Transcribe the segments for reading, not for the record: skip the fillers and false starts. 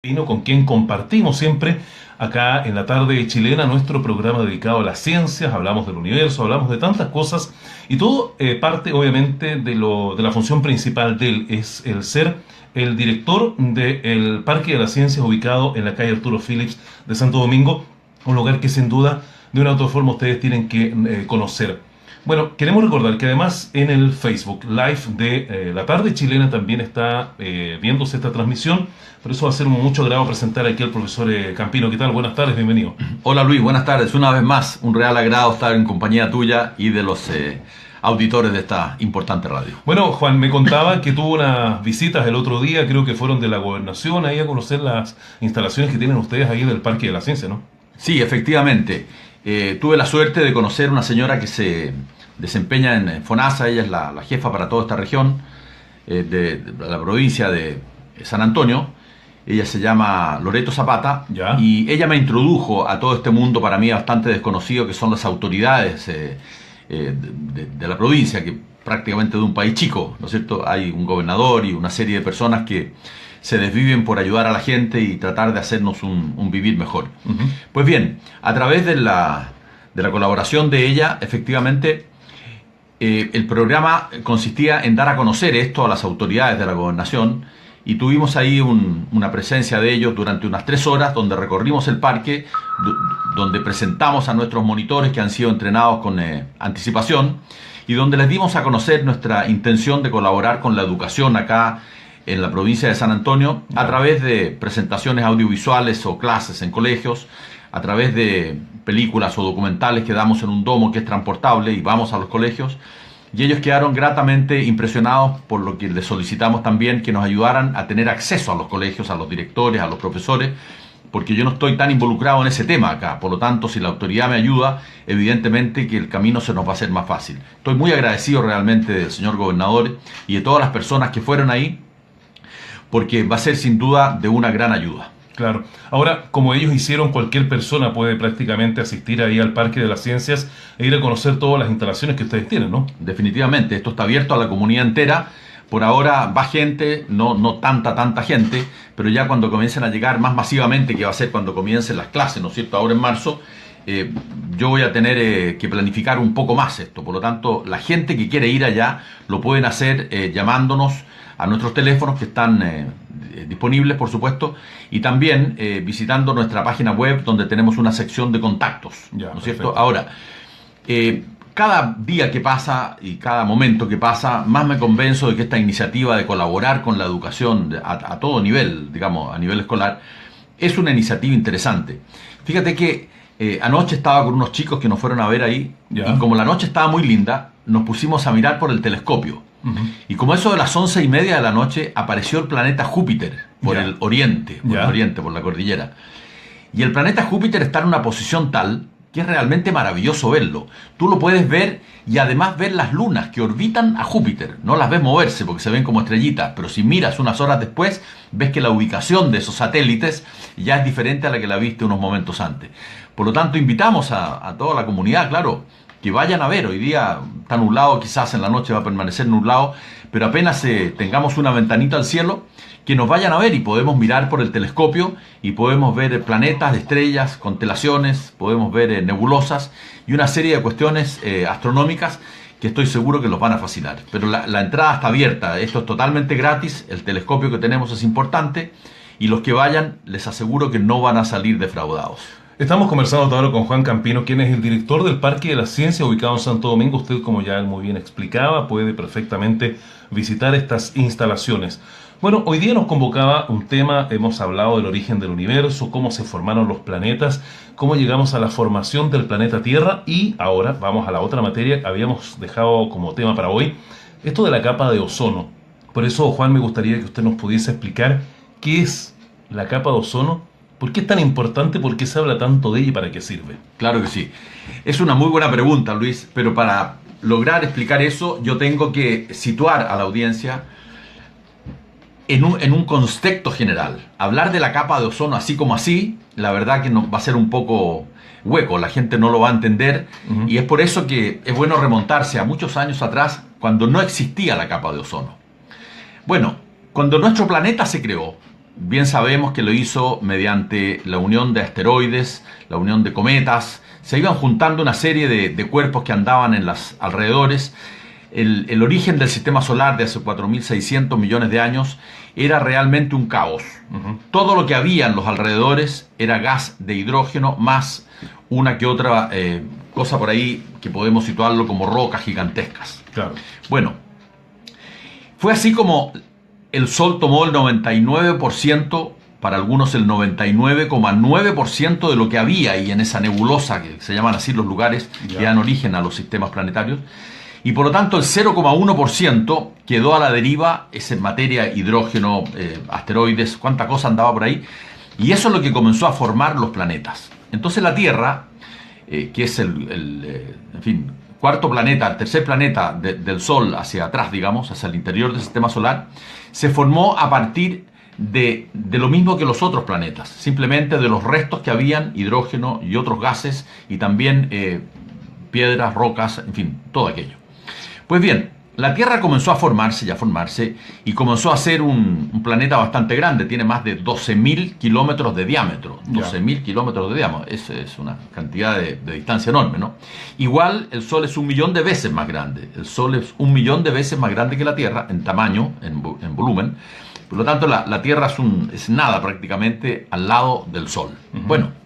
Pino, con quien compartimos siempre acá en la tarde chilena nuestro programa dedicado a las ciencias. Hablamos del universo, hablamos de tantas cosas y todo parte obviamente de la función principal de él, es el ser el director del Parque de las Ciencias ubicado en la calle Arturo Phillips de Santo Domingo, un lugar que sin duda de una u otra forma ustedes tienen que conocer. Bueno, queremos recordar que además en el Facebook Live de la tarde chilena también está viéndose esta transmisión. Por eso va a ser un mucho agrado presentar aquí al profesor Campino. ¿Qué tal? Buenas tardes, bienvenido. Hola Luis, buenas tardes. Una vez más, un real agrado estar en compañía tuya y de los auditores de esta importante radio. Bueno, Juan, me contaba que tuvo unas visitas el otro día, creo que fueron de la gobernación, ahí a conocer las instalaciones que tienen ustedes ahí del Parque de la Ciencia, ¿no? Sí, efectivamente. Tuve la suerte de conocer una señora que se desempeña en FONASA. Ella es la jefa para toda esta región de la provincia de San Antonio. Ella se llama Loreto Zapata. ¿Ya? Y ella me introdujo a todo este mundo para mí bastante desconocido, que son las autoridades de la provincia, que prácticamente de un país chico, ¿no es cierto? Hay un gobernador y una serie de personas que se desviven por ayudar a la gente y tratar de hacernos un vivir mejor. Pues bien, a través de la colaboración de ella, efectivamente, el programa consistía en dar a conocer esto a las autoridades de la gobernación, y tuvimos ahí una presencia de ellos durante unas 3 horas, donde recorrimos el parque, donde presentamos a nuestros monitores que han sido entrenados con anticipación, y donde les dimos a conocer nuestra intención de colaborar con la educación acá en la provincia de San Antonio, a través de presentaciones audiovisuales o clases en colegios, a través de películas o documentales que damos en un domo que es transportable y vamos a los colegios. Y ellos quedaron gratamente impresionados, por lo que les solicitamos también que nos ayudaran a tener acceso a los colegios, a los directores, a los profesores, porque yo no estoy tan involucrado en ese tema acá. Por lo tanto, si la autoridad me ayuda, evidentemente que el camino se nos va a hacer más fácil. Estoy muy agradecido realmente del señor gobernador y de todas las personas que fueron ahí, porque va a ser sin duda de una gran ayuda. Claro. Ahora, como ellos hicieron, cualquier persona puede prácticamente asistir ahí al Parque de las Ciencias e ir a conocer todas las instalaciones que ustedes tienen, ¿no? Definitivamente, esto está abierto a la comunidad entera. Por ahora va gente, no tanta gente, pero ya cuando comiencen a llegar más masivamente, que va a ser cuando comiencen las clases, ¿no es cierto?, ahora en marzo, yo voy a tener que planificar un poco más esto. Por lo tanto, la gente que quiere ir allá lo pueden hacer llamándonos a nuestros teléfonos que están disponibles, por supuesto, y también visitando nuestra página web, donde tenemos una sección de contactos, Ya, ¿no es cierto? perfecto. Ahora, cada día que pasa y cada momento que pasa, más me convenzo de que esta iniciativa de colaborar con la educación a todo nivel, digamos, a nivel escolar, es una iniciativa interesante. Fíjate que anoche estaba con unos chicos que nos fueron a ver ahí, Ya. y como la noche estaba muy linda, nos pusimos a mirar por el telescopio. Y como eso de las 11:30 de la noche, apareció el planeta Júpiter por Ya. el oriente, por la cordillera. Y el planeta Júpiter está en una posición tal que es realmente maravilloso verlo. Tú lo puedes ver y además ver las lunas que orbitan a Júpiter. No las ves moverse porque se ven como estrellitas, pero si miras unas horas después, ves que la ubicación de esos satélites ya es diferente a la que la viste unos momentos antes. Por lo tanto, invitamos a toda la comunidad, claro, que vayan a ver. Hoy día está nublado, quizás en la noche va a permanecer nublado, pero apenas tengamos una ventanita al cielo, que nos vayan a ver y podemos mirar por el telescopio y podemos ver planetas, estrellas, constelaciones, podemos ver nebulosas y una serie de cuestiones astronómicas que estoy seguro que los van a fascinar. Pero la entrada está abierta, esto es totalmente gratis, el telescopio que tenemos es importante y los que vayan les aseguro que no van a salir defraudados. Estamos conversando ahora con Juan Campino, quien es el director del Parque de la Ciencia ubicado en Santo Domingo. Usted, como ya él muy bien explicaba, puede perfectamente visitar estas instalaciones. Bueno, hoy día nos convocaba un tema, hemos hablado del origen del universo, cómo se formaron los planetas, cómo llegamos a la formación del planeta Tierra, y ahora vamos a la otra materia que habíamos dejado como tema para hoy, esto de la capa de ozono. Por eso, Juan, me gustaría que usted nos pudiese explicar qué es la capa de ozono. ¿Por qué es tan importante? ¿Por qué se habla tanto de ella y para qué sirve? Claro que sí. Es una muy buena pregunta, Luis, pero para lograr explicar eso, yo tengo que situar a la audiencia en un contexto general. Hablar de la capa de ozono así como así, la verdad que va a ser un poco hueco, la gente no lo va a entender, y es por eso que es bueno remontarse a muchos años atrás, cuando no existía la capa de ozono. Bueno, cuando nuestro planeta se creó, bien sabemos que lo hizo mediante la unión de asteroides, la unión de cometas. Se iban juntando una serie de cuerpos que andaban en los alrededores. El origen del sistema solar de hace 4.600 millones de años era realmente un caos. Todo lo que había en los alrededores era gas de hidrógeno más una que otra cosa por ahí que podemos situarlo como rocas gigantescas. Claro. Bueno, fue así como el Sol tomó el 99%, para algunos el 99,9% de lo que había ahí en esa nebulosa, que se llaman así los lugares que dan origen a los sistemas planetarios. Y por lo tanto el 0,1% quedó a la deriva, esa materia, hidrógeno, asteroides, cuánta cosa andaba por ahí. Y eso es lo que comenzó a formar los planetas. Entonces la Tierra, que es en fin, cuarto planeta, el tercer planeta del Sol hacia atrás, digamos, hacia el interior del sistema solar, se formó a partir de lo mismo que los otros planetas, simplemente de los restos que habían, hidrógeno y otros gases, y también piedras, rocas, en fin, todo aquello. Pues bien, la Tierra comenzó a formarse y comenzó a ser un planeta bastante grande. Tiene más de 12.000 kilómetros de diámetro. 12.000 kilómetros de diámetro. Es una cantidad de distancia enorme, ¿no? Igual el Sol es 1 millón de veces más grande. El Sol es 1 millón de veces más grande que la Tierra en tamaño, en volumen. Por lo tanto, la Tierra es nada prácticamente al lado del Sol. Bueno.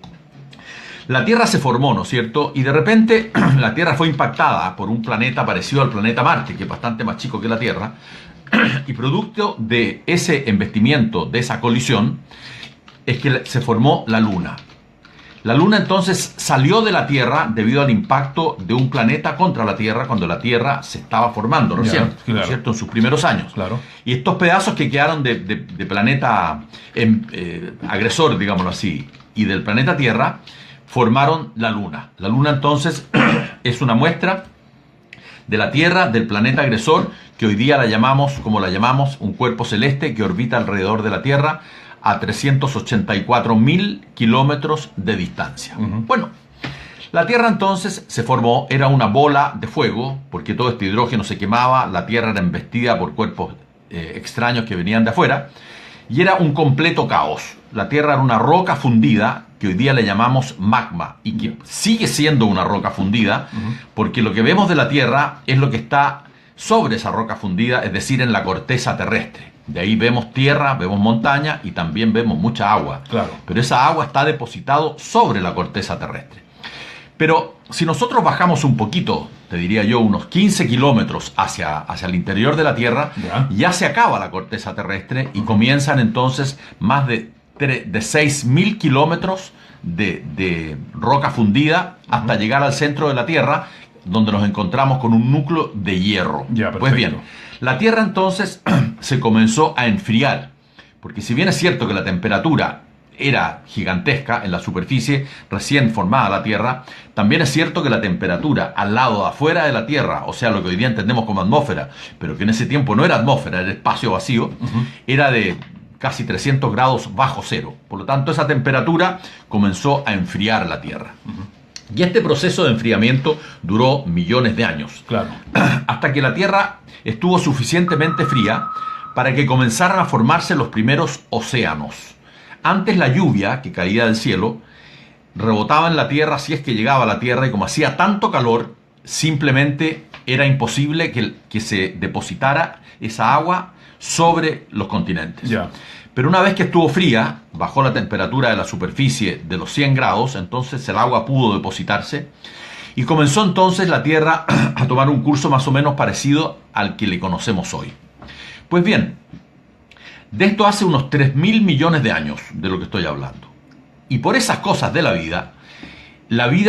La Tierra se formó, ¿no es cierto? Y de repente la Tierra fue impactada por un planeta parecido al planeta Marte, que es bastante más chico que la Tierra, y producto de ese embestimiento, de esa colisión, es que se formó la Luna. La Luna entonces salió de la Tierra debido al impacto de un planeta contra la Tierra cuando la Tierra se estaba formando recién, ¿no es cierto? En sus primeros años. Claro. Y estos pedazos que quedaron de planeta agresor, digámoslo así, y del planeta Tierra, formaron la Luna. La Luna entonces es una muestra de la Tierra, del planeta agresor, que hoy día la llamamos, un cuerpo celeste que orbita alrededor de la Tierra a 384.000 kilómetros de distancia. Bueno, la Tierra entonces se formó, era una bola de fuego, porque todo este hidrógeno se quemaba, la Tierra era embestida por cuerpos extraños que venían de afuera, y era un completo caos. La Tierra era una roca fundida, que hoy día le llamamos magma, y que sigue siendo una roca fundida, porque lo que vemos de la Tierra es lo que está sobre esa roca fundida, es decir, en la corteza terrestre. De ahí vemos tierra, vemos montaña y también vemos mucha agua. Claro. Pero esa agua está depositada sobre la corteza terrestre. Pero si nosotros bajamos un poquito, te diría yo, unos 15 kilómetros hacia el interior de la Tierra, ya se acaba la corteza terrestre y comienzan entonces más de 6.000 kilómetros de roca fundida hasta llegar al centro de la Tierra, donde nos encontramos con un núcleo de hierro. Pues bien, la Tierra entonces se comenzó a enfriar, porque si bien es cierto que la temperatura era gigantesca en la superficie recién formada la Tierra, también es cierto que la temperatura al lado afuera de la Tierra, o sea, lo que hoy día entendemos como atmósfera, pero que en ese tiempo no era atmósfera, era espacio vacío, era de casi 300 grados bajo cero. Por lo tanto, esa temperatura comenzó a enfriar la Tierra. Y este proceso de enfriamiento duró millones de años. Claro. Hasta que la Tierra estuvo suficientemente fría para que comenzaran a formarse los primeros océanos. Antes la lluvia que caía del cielo rebotaba en la Tierra si es que llegaba a la Tierra, y como hacía tanto calor, simplemente era imposible que se depositara esa agua sobre los continentes. Pero una vez que estuvo fría, bajó la temperatura de la superficie de los 100 grados, entonces el agua pudo depositarse y comenzó entonces la Tierra a tomar un curso más o menos parecido al que le conocemos hoy. Pues bien, de esto hace unos 3.000 millones de años de lo que estoy hablando. Y por esas cosas de la vida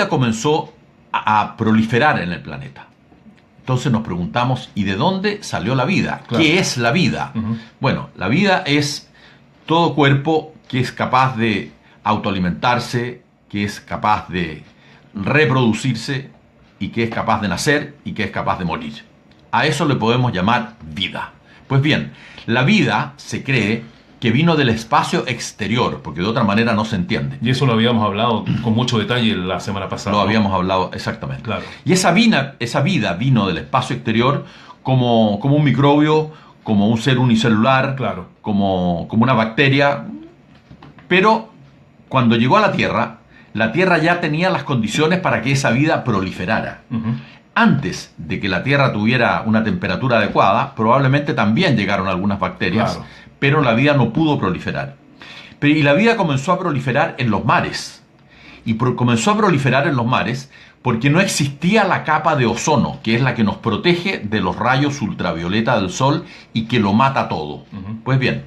comenzó a proliferar en el planeta. Entonces nos preguntamos, ¿y de dónde salió la vida? Claro. ¿Qué es la vida? Bueno, la vida es todo cuerpo que es capaz de autoalimentarse, que es capaz de reproducirse y que es capaz de nacer y que es capaz de morir. A eso le podemos llamar vida. Pues bien, la vida se cree que vino del espacio exterior, porque de otra manera no se entiende. Y eso lo habíamos hablado con mucho detalle la semana pasada. Lo habíamos hablado, exactamente. Claro. Y esa vida vino del espacio exterior como un microbio, como un ser unicelular, claro, como una bacteria, Pero cuando llegó a la Tierra ya tenía las condiciones para que esa vida proliferara. Antes de que la Tierra tuviera una temperatura adecuada, probablemente también llegaron algunas bacterias, Claro. pero la vida no pudo proliferar. Y la vida comenzó a proliferar en los mares. Y comenzó a proliferar en los mares porque no existía la capa de ozono, que es la que nos protege de los rayos ultravioleta del sol y que lo mata todo. Pues bien,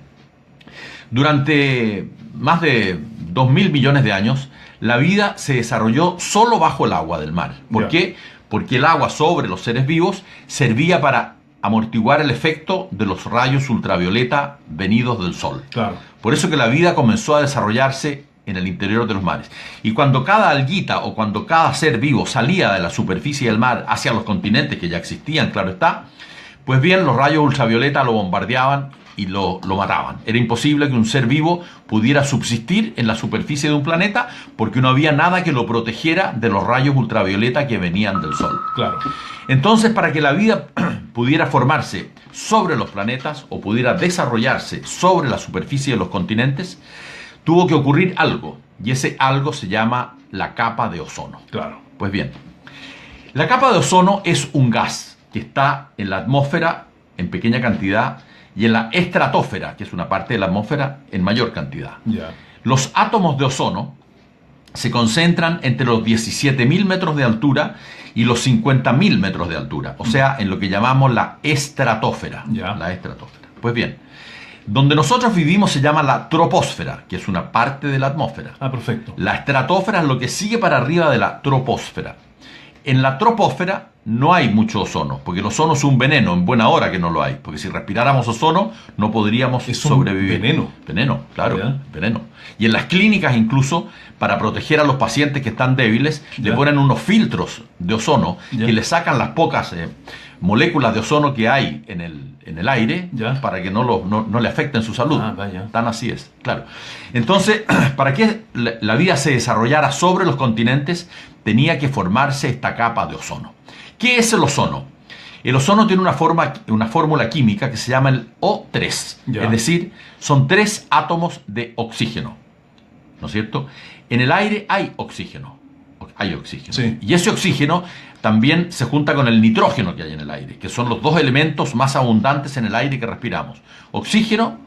durante más de 2.000 millones de años, la vida se desarrolló solo bajo el agua del mar. ¿Por qué? Porque el agua sobre los seres vivos servía para amortiguar el efecto de los rayos ultravioleta venidos del sol. Claro. Por eso que la vida comenzó a desarrollarse en el interior de los mares. Y cuando cada alguita o cuando cada ser vivo salía de la superficie del mar hacia los continentes que ya existían, claro está, pues bien, los rayos ultravioleta lo bombardeaban y lo mataban. Era imposible que un ser vivo pudiera subsistir en la superficie de un planeta porque no había nada que lo protegiera de los rayos ultravioleta que venían del sol. Claro. Entonces, para que la vida pudiera formarse sobre los planetas o pudiera desarrollarse sobre la superficie de los continentes, tuvo que ocurrir algo, y ese algo se llama la capa de ozono. Claro. Pues bien, la capa de ozono es un gas que está en la atmósfera en pequeña cantidad y en la estratosfera, que es una parte de la atmósfera, en mayor cantidad. Ya. Los átomos de ozono se concentran entre los 17.000 metros de altura y los 50.000 metros de altura, o sea, en lo que llamamos la estratosfera. Ya. La estratosfera. Pues bien, donde nosotros vivimos se llama la troposfera, que es una parte de la atmósfera. Ah, perfecto. La estratosfera es lo que sigue para arriba de la troposfera. En la troposfera no hay mucho ozono, porque el ozono es un veneno, en buena hora que no lo hay, porque si respiráramos ozono no podríamos Es un sobrevivir. veneno. Veneno, claro, Ya. veneno. Y en las clínicas incluso, para proteger a los pacientes que están débiles, Ya. le ponen unos filtros de ozono Ya. que le sacan las pocas moléculas de ozono que hay en el aire, Ya. para que no le afecten su salud. Ah, vaya. Tan así es, claro. Entonces, para que la vida se desarrollara sobre los continentes, tenía que formarse esta capa de ozono. ¿Qué es el ozono? El ozono tiene una fórmula química que se llama el O3. Ya. Es decir, son 3 átomos de oxígeno. ¿No es cierto? En el aire hay oxígeno. Hay oxígeno. Sí. Y ese oxígeno también se junta con el nitrógeno que hay en el aire, que son los dos elementos más abundantes en el aire que respiramos. Oxígeno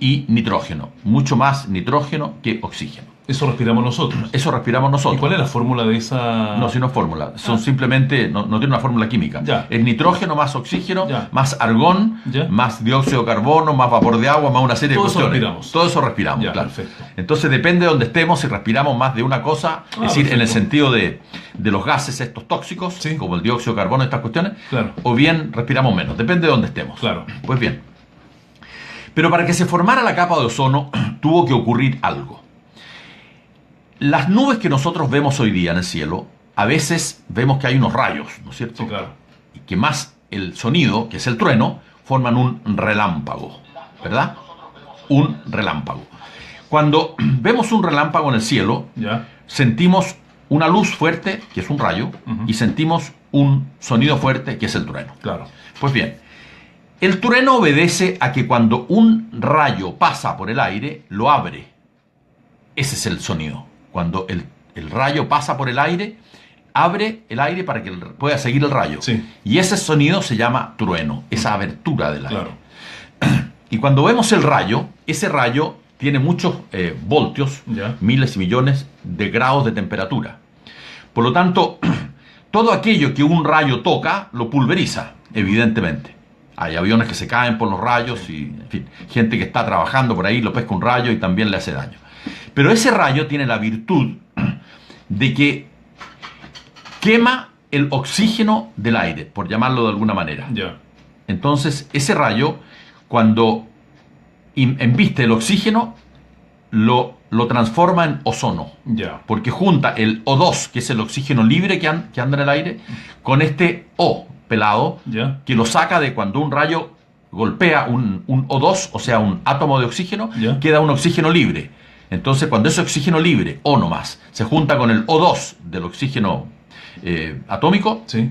y nitrógeno. Mucho más nitrógeno que oxígeno. Eso respiramos nosotros. Eso respiramos nosotros. ¿Y cuál es la fórmula de esa...? No, si no es fórmula. Son simplemente, no tiene una fórmula química. Ya. Es nitrógeno más oxígeno, Ya. más argón, Ya. más dióxido de carbono, más vapor de agua, más una serie Todo de eso cuestiones. respiramos. Todo eso respiramos, Ya, claro. perfecto. Entonces depende de donde estemos, si respiramos más de una cosa, es decir, en el perfecto. sentido de los gases estos tóxicos, Sí. como el dióxido de carbono, estas cuestiones, Claro. o bien respiramos menos, depende de donde estemos. Claro. Pues bien. Pero para que se formara la capa de ozono, tuvo que ocurrir algo. Las nubes que nosotros vemos hoy día en el cielo, a veces vemos que hay unos rayos, ¿no es cierto? Sí, claro. Y que más el sonido, que es el trueno, forman un relámpago, ¿verdad? Un relámpago. Cuando vemos un relámpago en el cielo, Ya. sentimos una luz fuerte, que es un rayo, y sentimos un sonido fuerte, que es el trueno. Claro. Pues bien, el trueno obedece a que cuando un rayo pasa por el aire, lo abre. Ese es el sonido. Cuando el rayo pasa por el aire, abre el aire para que pueda seguir el rayo. Sí. Y ese sonido se llama trueno, esa abertura del aire. Claro. Y cuando vemos el rayo, ese rayo tiene muchos voltios, Ya. miles y millones de grados de temperatura. Por lo tanto, todo aquello que un rayo toca, lo pulveriza, evidentemente. Hay aviones que se caen por los rayos y, en fin, gente que está trabajando por ahí, lo pesca un rayo y también le hace daño. Pero ese rayo tiene la virtud de que quema el oxígeno del aire, por llamarlo de alguna manera. Ya. Entonces, ese rayo, cuando embiste el oxígeno, lo transforma en ozono. Ya. Porque junta el O2, que es el oxígeno libre que anda en el aire, con este O pelado, Ya. que lo saca de cuando un rayo golpea un O2, o sea, un átomo de oxígeno, Ya. queda un oxígeno libre. Entonces, cuando ese oxígeno libre, O nomás, se junta con el O2 del oxígeno atómico, Sí.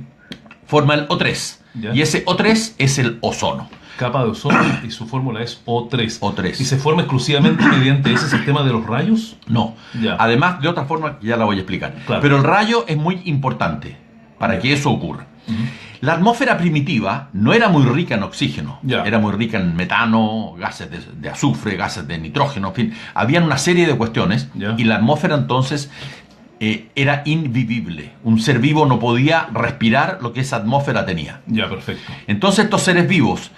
forma el O3. Ya. Y ese O3 es el ozono. Capa de ozono y su fórmula es O3. O3. ¿Y se forma exclusivamente mediante ese sistema de los rayos? No. Ya. Además, de otra forma, ya la voy a explicar. Claro. Pero el rayo es muy importante para que eso ocurra. La atmósfera primitiva no era muy rica en oxígeno, era muy rica en metano, gases de azufre, gases de nitrógeno, en fin, habían una serie de cuestiones y la atmósfera entonces era invivible. Un ser vivo no podía respirar lo que esa atmósfera tenía. Ya, perfecto. Entonces estos seres vivos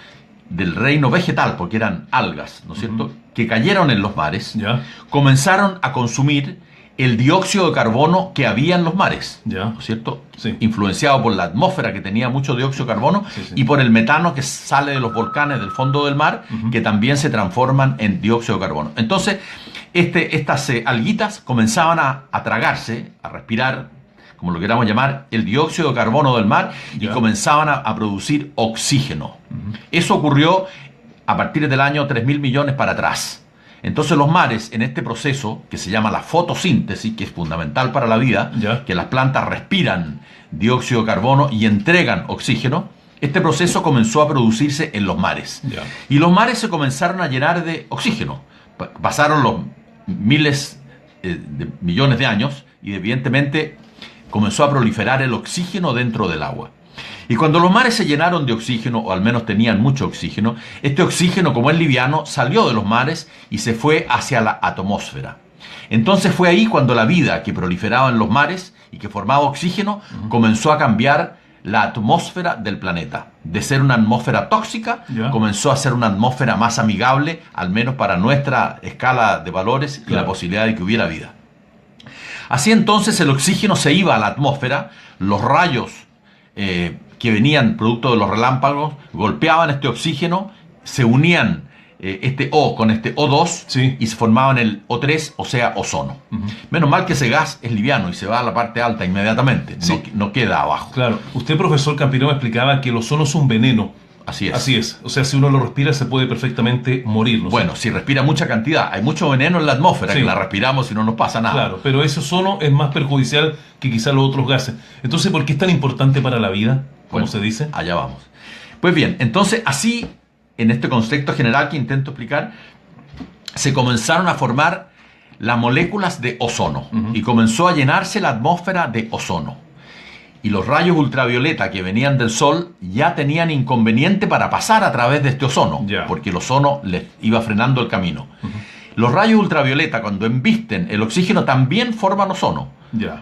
del reino vegetal, porque eran algas, ¿no es cierto?, que cayeron en los mares, comenzaron a consumir el dióxido de carbono que había en los mares, ¿no es cierto? Sí. Influenciado por la atmósfera que tenía mucho dióxido de carbono y por el metano que sale de los volcanes del fondo del mar, que también se transforman en dióxido de carbono. Entonces, estas alguitas comenzaban a tragarse, a respirar, como lo queramos llamar, el dióxido de carbono del mar y comenzaban a producir oxígeno. Eso ocurrió a partir del año 3.000 millones para atrás. Entonces los mares, en este proceso que se llama la fotosíntesis, que es fundamental para la vida, que las plantas respiran dióxido de carbono y entregan oxígeno, este proceso comenzó a producirse en los mares. Y los mares se comenzaron a llenar de oxígeno. Pasaron los miles de millones de años y evidentemente comenzó a proliferar el oxígeno dentro del agua. Y cuando los mares se llenaron de oxígeno, o al menos tenían mucho oxígeno, este oxígeno, como es liviano, salió de los mares y se fue hacia la atmósfera. Entonces fue ahí cuando la vida que proliferaba en los mares y que formaba oxígeno comenzó a cambiar la atmósfera del planeta. De ser una atmósfera tóxica, comenzó a ser una atmósfera más amigable, al menos para nuestra escala de valores y la posibilidad de que hubiera vida. Así entonces el oxígeno se iba a la atmósfera, los rayos que venían producto de los relámpagos golpeaban este oxígeno, se unían este O con este O2 y se formaban el O3, o sea, ozono. Menos mal que ese gas es liviano y se va a la parte alta inmediatamente, no queda abajo. Claro, usted, profesor Campino, me explicaba que el ozono es un veneno. Así es. Así es. O sea, si uno lo respira se puede perfectamente morir, ¿no? Bueno, si respira mucha cantidad. Hay mucho veneno en la atmósfera que la respiramos y no nos pasa nada. Claro, pero ese ozono es más perjudicial que quizás los otros gases. Entonces, ¿por qué es tan importante para la vida? ¿Cómo se dice? Allá vamos. Pues bien, entonces así, en este concepto general que intento explicar, se comenzaron a formar las moléculas de ozono y comenzó a llenarse la atmósfera de ozono. Y los rayos ultravioleta que venían del sol ya tenían inconveniente para pasar a través de este ozono, porque el ozono les iba frenando el camino. Los rayos ultravioleta, cuando embisten el oxígeno, también forman ozono,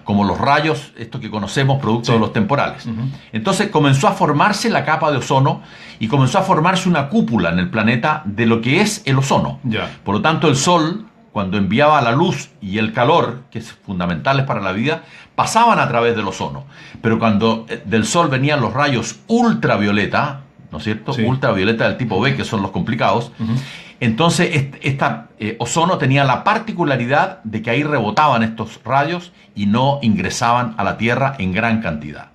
como los rayos, estos que conocemos, producto de los temporales. Entonces comenzó a formarse la capa de ozono y comenzó a formarse una cúpula en el planeta de lo que es el ozono. Por lo tanto, el sol, cuando enviaba la luz y el calor, que es fundamentales para la vida, pasaban a través del ozono. Pero cuando del sol venían los rayos ultravioleta, ¿no es cierto? Ultravioleta del tipo B, que son los complicados, entonces esta ozono tenía la particularidad de que ahí rebotaban estos rayos y no ingresaban a la Tierra en gran cantidad.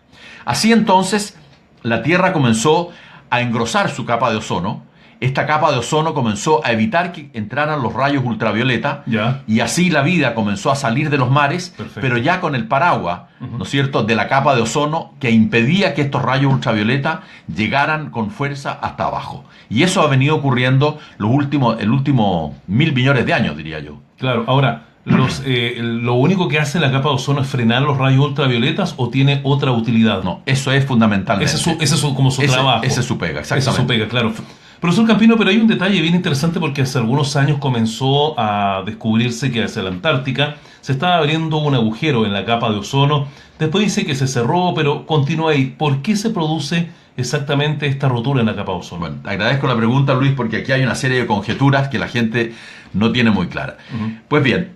Así entonces, la Tierra comenzó a engrosar su capa de ozono. Esta capa de ozono comenzó a evitar que entraran los rayos ultravioleta y así la vida comenzó a salir de los mares, pero ya con el paraguas, ¿no es cierto?, de la capa de ozono que impedía que estos rayos ultravioleta llegaran con fuerza hasta abajo. Y eso ha venido ocurriendo el último 1.000 millones de años, diría yo. Claro, ahora, ¿lo único que hace la capa de ozono es frenar los rayos ultravioletas o tiene otra utilidad? No, eso es fundamentalmente. Ese es como su trabajo. Ese es su pega, exactamente. Esa es su pega, claro. Profesor Campino, pero hay un detalle bien interesante porque hace algunos años comenzó a descubrirse que hacia la Antártica se estaba abriendo un agujero en la capa de ozono. Después dice que se cerró, pero continúa ahí. ¿Por qué se produce exactamente esta rotura en la capa de ozono? Bueno, agradezco la pregunta, Luis, porque aquí hay una serie de conjeturas que la gente no tiene muy clara. Pues bien,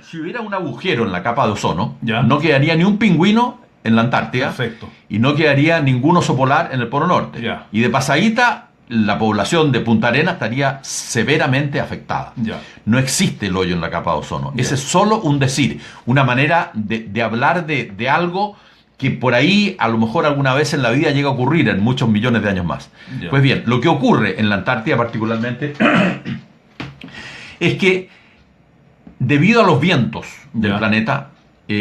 si hubiera un agujero en la capa de ozono, no quedaría ni un pingüino en la Antártida y no quedaría ningún oso polar en el Polo Norte. Y de pasadita, la población de Punta Arenas estaría severamente afectada. No existe el hoyo en la capa de ozono. Ese es solo un decir, una manera de hablar de algo que por ahí a lo mejor alguna vez en la vida llega a ocurrir en muchos millones de años más. Pues bien, lo que ocurre en la Antártida particularmente es que debido a los vientos del planeta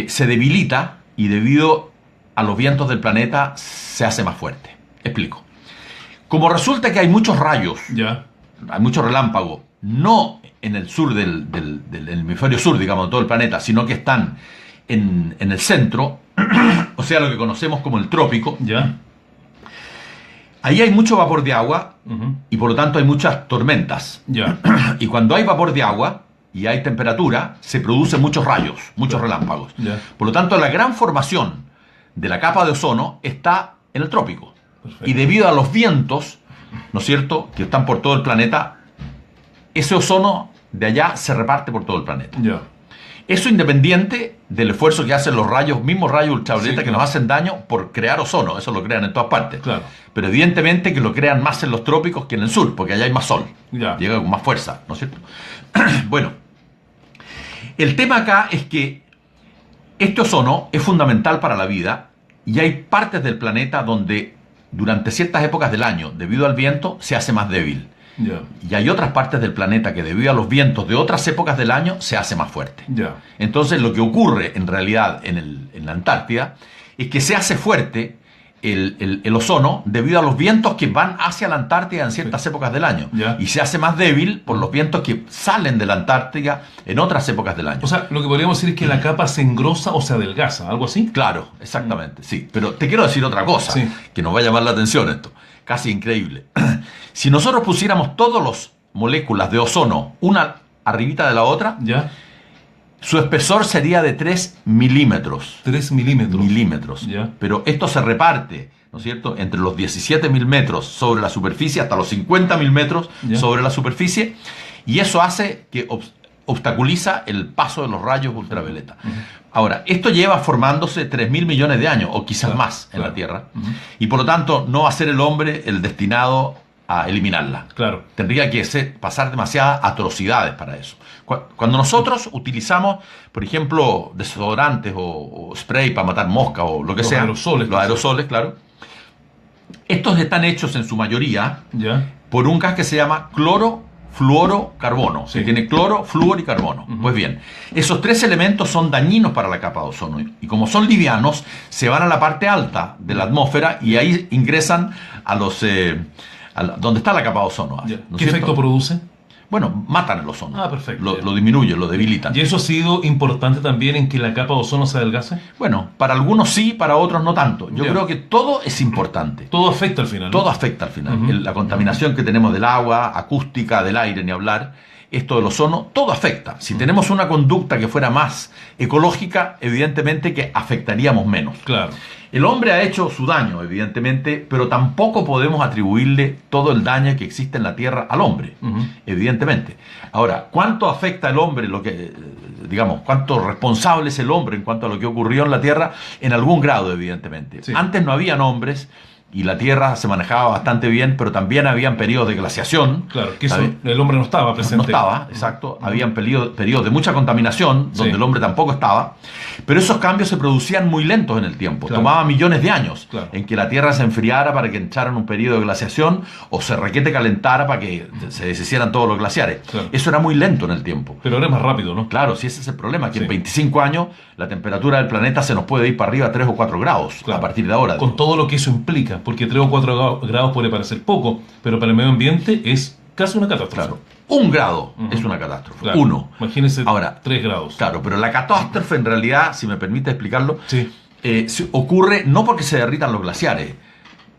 se debilita y debido a los vientos del planeta se hace más fuerte. Explico. Como resulta que hay muchos rayos, Ya. hay muchos relámpagos, no en el sur del hemisferio sur, digamos, de todo el planeta, sino que están en el centro, o sea, lo que conocemos como el trópico. Ya. Ahí hay mucho vapor de agua Ujú. y por lo tanto hay muchas tormentas. Ya. Y cuando hay vapor de agua y hay temperatura, se producen muchos rayos, muchos relámpagos. Ya. Por lo tanto, la gran formación de la capa de ozono está en el trópico. Perfecto. Y debido a los vientos, ¿no es cierto?, que están por todo el planeta, ese ozono de allá se reparte por todo el planeta. Ya. Eso independiente del esfuerzo que hacen los rayos, mismos rayos ultravioleta, Sí, que claro. nos hacen daño por crear ozono. Eso lo crean en todas partes. Claro. Pero evidentemente que lo crean más en los trópicos que en el sur, porque allá hay más sol. Ya. Llega con más fuerza, ¿no es cierto? Bueno, el tema acá es que este ozono es fundamental para la vida y hay partes del planeta donde durante ciertas épocas del año, debido al viento, se hace más débil. Ya. Y hay otras partes del planeta que debido a los vientos de otras épocas del año se hace más fuerte. Ya. Entonces lo que ocurre en realidad en la Antártida es que se hace fuerte el ozono debido a los vientos que van hacia la Antártida en ciertas épocas del año. Ya. Y se hace más débil por los vientos que salen de la Antártida en otras épocas del año. O sea, lo que podríamos decir es que la capa se engrosa o se adelgaza, algo así. Claro, exactamente, sí. Pero te quiero decir otra cosa, Sí. que nos va a llamar la atención esto. Casi increíble. Si nosotros pusiéramos todas las moléculas de ozono una arribita de la otra, Ya. su espesor sería de 3 milímetros. 3 milímetros. Milímetros. Ya. Pero esto se reparte, ¿no es cierto?, entre los 17.000 metros sobre la superficie hasta los 50.000 metros Ya. sobre la superficie, y eso hace que obstaculiza el paso de los rayos ultravioleta. Ahora, esto lleva formándose 3.000 millones de años, o quizás Claro, más, en claro. la Tierra, Ujú. y por lo tanto no va a ser el hombre el destinado a eliminarla. Claro. Tendría que pasar demasiadas atrocidades para eso. Cuando nosotros utilizamos, por ejemplo, desodorantes o spray para matar moscas o lo que Los sea, aerosoles, los aerosoles, claro, estos están hechos en su mayoría Ya. por un gas que se llama clorofluorocarbono, Sí. que tiene cloro, flúor y carbono. Ujú. Pues bien, esos tres elementos son dañinos para la capa de ozono y como son livianos, se van a la parte alta de la atmósfera y ahí ingresan a los donde está la capa de ozono. Ya. ¿no es ¿Qué cierto? efecto produce? Bueno, matan el ozono. Ah, perfecto. Lo disminuyen, lo debilitan. ¿Y eso ha sido importante también en que la capa de ozono se adelgace? Bueno, para algunos sí, para otros no tanto. Yo Ya. creo que todo es importante. Todo afecta al final, ¿no? Todo afecta al final. Ujú. La contaminación que tenemos del agua, acústica, del aire, ni hablar. Esto del ozono, todo afecta. Si tenemos una conducta que fuera más ecológica, evidentemente que afectaríamos menos. Claro. El hombre ha hecho su daño, evidentemente, pero tampoco podemos atribuirle todo el daño que existe en la Tierra al hombre, Ujú. evidentemente. Ahora, ¿cuánto afecta al hombre digamos, cuánto responsable es el hombre en cuanto a lo que ocurrió en la Tierra? En algún grado, evidentemente. Sí. Antes no habían hombres y la Tierra se manejaba bastante bien, pero también habían periodos de glaciación. Claro, que eso, ¿Está bien? el hombre no estaba presente. No estaba, exacto. Habían periodos de mucha contaminación, donde Sí. el hombre tampoco estaba. Pero esos cambios se producían muy lentos en el tiempo. Claro. Tomaba millones de años Claro. en que la Tierra se enfriara para que entrara en un periodo de glaciación o se requete calentara para que se deshicieran todos los glaciares. Claro. Eso era muy lento en el tiempo. Pero ahora es más rápido, ¿no? Claro, si ese es el problema, que Sí. en 25 años la temperatura del planeta se nos puede ir para arriba a 3 o 4 grados Claro. a partir de ahora. Con todo lo que eso implica, porque 3 o 4 grados puede parecer poco, pero para el medio ambiente es casi una catástrofe. Claro. 1 grado Ujú. es una catástrofe. Claro. 1. Imagínense Ahora, 3 grados. Claro, pero la catástrofe en realidad, si me permite explicarlo, Sí. ocurre no porque se derritan los glaciares,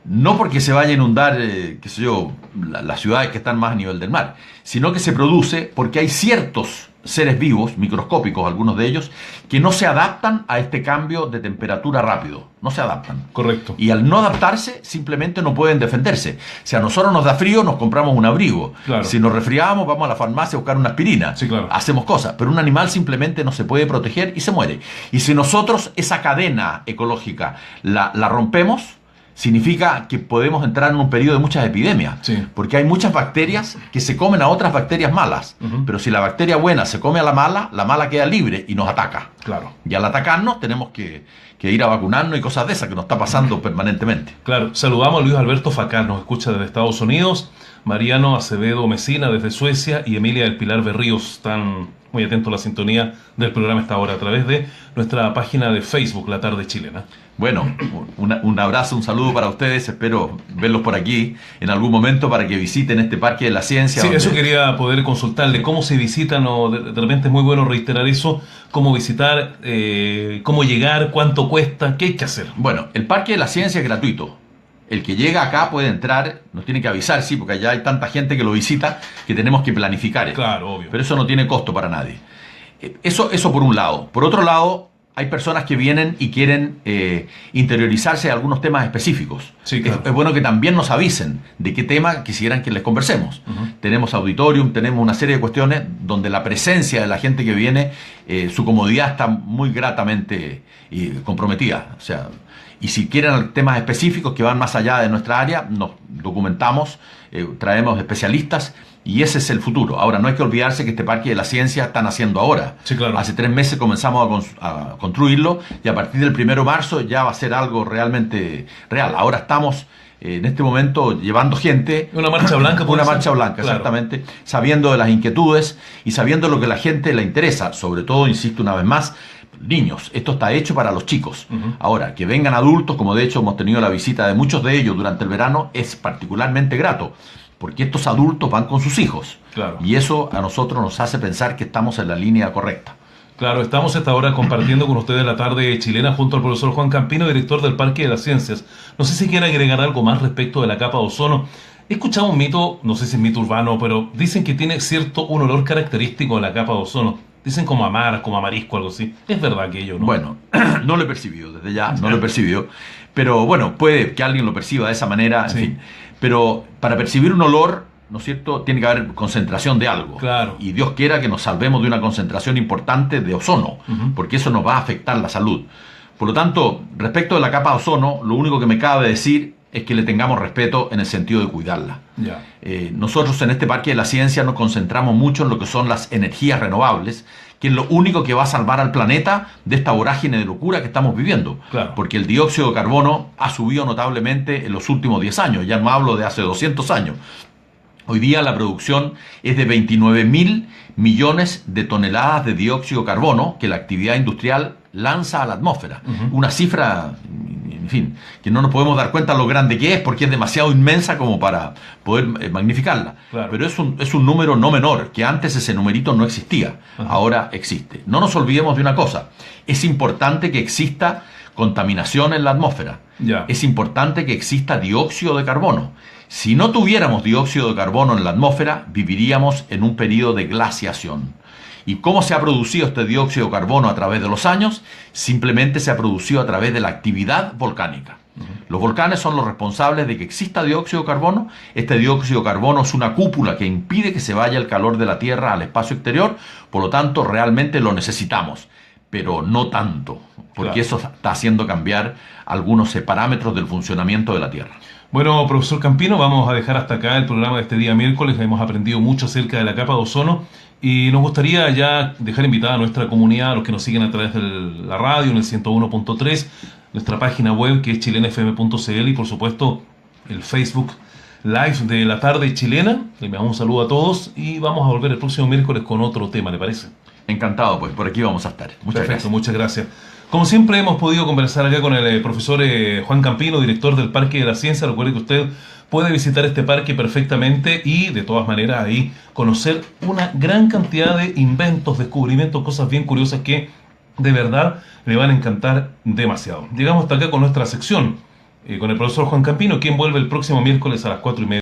no porque se vaya a inundar, qué sé yo, las ciudades que están más a nivel del mar, sino que se produce porque hay ciertos seres vivos, microscópicos algunos de ellos, que no se adaptan a este cambio de temperatura rápido, no se adaptan. Correcto. Y al no adaptarse, simplemente no pueden defenderse. Si a nosotros nos da frío, nos compramos un abrigo. Claro. Si nos resfriamos, vamos a la farmacia a buscar una aspirina. Sí, claro. Hacemos cosas. Pero un animal simplemente no se puede proteger y se muere. Y si nosotros esa cadena ecológica la rompemos, significa que podemos entrar en un periodo de muchas epidemias. Sí. Porque hay muchas bacterias que se comen a otras bacterias malas. Ujú. Pero si la bacteria buena se come a la mala queda libre y nos ataca. Claro. Y al atacarnos tenemos que ir a vacunarnos y cosas de esas que nos está pasando permanentemente. Claro. Saludamos a Luis Alberto Facal, nos escucha desde Estados Unidos. Mariano Acevedo Mesina desde Suecia y Emilia del Pilar Berríos. Están muy atentos a la sintonía del programa esta hora a través de nuestra página de Facebook, La Tarde Chilena. Bueno, un abrazo, un saludo para ustedes. Espero verlos por aquí en algún momento para que visiten este Parque de la Ciencia. Sí, eso quería poder consultarle. ¿Cómo se visitan? O de repente es muy bueno reiterar eso. ¿Cómo visitar? ¿Cómo llegar? ¿Cuánto cuesta? ¿Qué hay que hacer? Bueno, el Parque de la Ciencia es gratuito. El que llega acá puede entrar, nos tiene que avisar, sí, porque allá hay tanta gente que lo visita que tenemos que planificar. Claro, obvio. Pero eso no tiene costo para nadie. Eso por un lado. Por otro lado, hay personas que vienen y quieren interiorizarse de algunos temas específicos. Sí, claro. Es bueno que también nos avisen de qué tema quisieran que les conversemos. Tenemos auditorium, tenemos una serie de cuestiones donde la presencia de la gente que viene, su comodidad está muy gratamente comprometida. O sea, y si quieren temas específicos que van más allá de nuestra área, nos documentamos, traemos especialistas. Y ese es el futuro. Ahora, no hay que olvidarse que este Parque de la Ciencia están haciendo ahora. Sí, claro. Hace 3 meses comenzamos a construirlo y a partir del 1 de marzo ya va a ser algo realmente real. Ahora estamos en este momento llevando gente. Una marcha blanca. Una marcha blanca, claro. Exactamente. Sabiendo de las inquietudes y sabiendo lo que a la gente le interesa. Sobre todo, insisto una vez más, niños. Esto está hecho para los chicos. Ahora, que vengan adultos, como de hecho hemos tenido la visita de muchos de ellos durante el verano, es particularmente grato. Porque estos adultos van con sus hijos. Claro. Y eso a nosotros nos hace pensar que estamos en la línea correcta. Claro, estamos esta hora compartiendo con ustedes La Tarde Chilena junto al profesor Juan Campino, director del Parque de las Ciencias. No sé si quiere agregar algo más respecto de la capa de ozono. He escuchado un mito, no sé si es mito urbano, pero dicen que tiene un olor característico de la capa de ozono. Dicen como a mar, como a marisco, algo así. Es verdad aquello, ¿no? Bueno, no lo he percibido, desde ya no lo he percibido. Pero bueno, puede que alguien lo perciba de esa manera, en fin. Pero para percibir un olor, ¿no es cierto?, tiene que haber concentración de algo. Claro. Y Dios quiera que nos salvemos de una concentración importante de ozono, porque eso nos va a afectar la salud. Por lo tanto, respecto de la capa de ozono, lo único que me cabe decir es que le tengamos respeto en el sentido de cuidarla. Ya. Nosotros en este Parque de la Ciencia nos concentramos mucho en lo que son las energías renovables, que es lo único que va a salvar al planeta de esta vorágine de locura que estamos viviendo. Claro. Porque el dióxido de carbono ha subido notablemente en los últimos 10 años, ya no hablo de hace 200 años. Hoy día la producción es de 29.000 millones de toneladas de dióxido de carbono que la actividad industrial lanza a la atmósfera. Una cifra, en fin, que no nos podemos dar cuenta lo grande que es porque es demasiado inmensa como para poder magnificarla. Claro. Pero es un número no menor, que antes ese numerito no existía, ahora existe. No nos olvidemos de una cosa, es importante que exista contaminación en la atmósfera. Ya. Es importante que exista dióxido de carbono. Si no tuviéramos dióxido de carbono en la atmósfera, viviríamos en un periodo de glaciación. ¿Y cómo se ha producido este dióxido de carbono a través de los años? Simplemente se ha producido a través de la actividad volcánica. Los volcanes son los responsables de que exista dióxido de carbono. Este dióxido de carbono es una cúpula que impide que se vaya el calor de la Tierra al espacio exterior, por lo tanto realmente lo necesitamos, pero no tanto, porque eso está haciendo cambiar algunos parámetros del funcionamiento de la Tierra. Bueno, profesor Campino, vamos a dejar hasta acá el programa de este día miércoles. Hemos aprendido mucho acerca de la capa de ozono y nos gustaría ya dejar invitada a nuestra comunidad, a los que nos siguen a través de la radio en el 101.3, nuestra página web que es chilenafm.cl y por supuesto el Facebook Live de La Tarde Chilena. Le enviamos un saludo a todos y vamos a volver el próximo miércoles con otro tema, ¿le parece? Encantado, pues por aquí vamos a estar. Muchas gracias. Muchas gracias. Como siempre hemos podido conversar acá con el profesor Juan Campino, director del Parque de la Ciencia. Recuerde que usted puede visitar este parque perfectamente y de todas maneras ahí conocer una gran cantidad de inventos, descubrimientos, cosas bien curiosas que de verdad le van a encantar demasiado. Llegamos hasta acá con nuestra sección, con el profesor Juan Campino, quien vuelve el próximo miércoles a las 4:30.